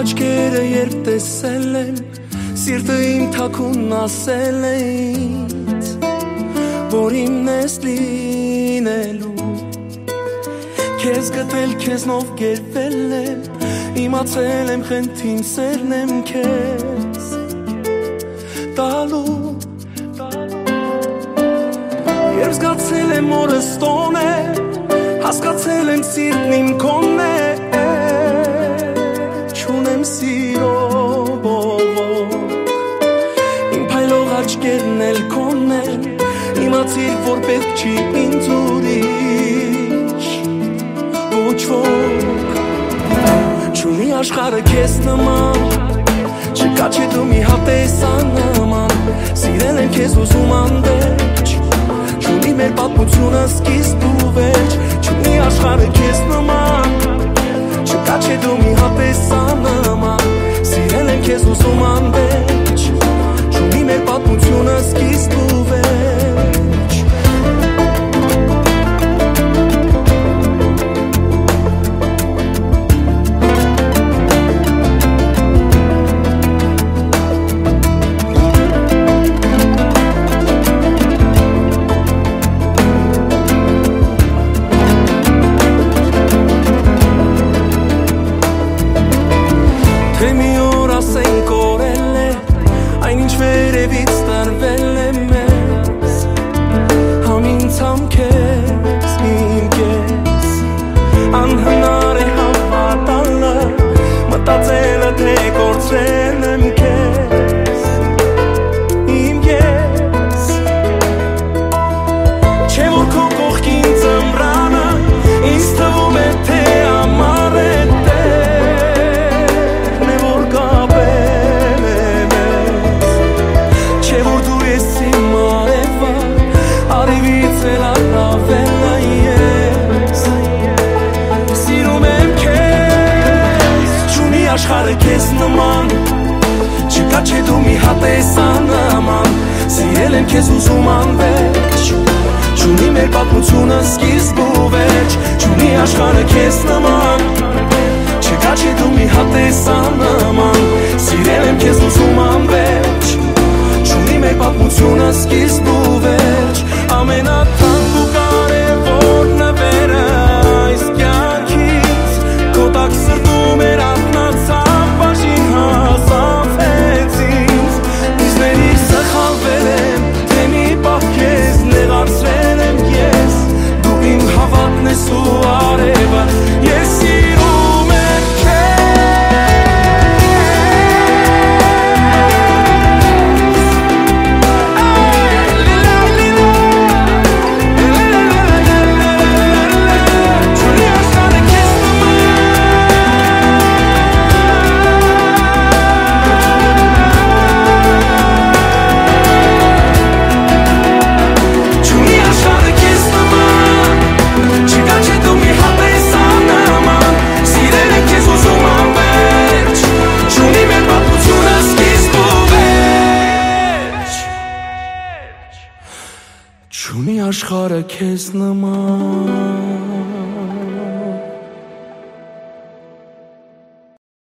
Աչքերը երբ տեսել եմ, սիրտը իմ թաքուն ասել է ինձ, որ իմն ես լինելու, քեզ գտել, քեզնով գերվել եմ, իմացել եմ խնդրին սերն եմ քեզ տալու, երբ զգացել եմ օրս տոն է, հասկացել եմ սիրտն իմ կոնն է, Siro in pailog aչքերն էլ քոնն են իմացիր որ պետք չի ինձ ուրիշ ոչ ոք չունի աշխարհը քեզ նման չկա չէ դու մի հատ տեսանման սիրել եմ քեզ ուզում անվերջ չունի մեր պատմությունը սկիզբ ու վերջ չունի աշխարհը քեզ նման չկա չէ դու մի հատ տեսանման սիրել եմ քեզ ուզում անվերջ չունի մեր պատմությունը սկիզբ ու վերջ Թե մի օր ասենք օրել է այն ինչ վերևից տարվել է մեզ համ ինձ համ քեզ իմ կես անհնար է հավատալը մտածելը թե կորցրել եմ քեզ իմ կես չէ որ քո կողքին ծմրանը ինձ թվում է թե ամառ է աշխարհը քեզ նման չկա չէ դու մի հատ տեսանման սիրել եմ քեզ ուզում անվերջ չունի մեր պատմությունը սկիզբ ու վերջ չունի աշխարհը քեզ նման չկա չէ դու մի հատ տեսանման սիրել եմ քեզ ուզում անվերջ չունի մեր պատմությունը սկիզբ ու վերջ ամենաթանկ ու կարևոր նվերը այս կյանքից քո տակ սրտում էր Չունի աշխարհը քեզ նման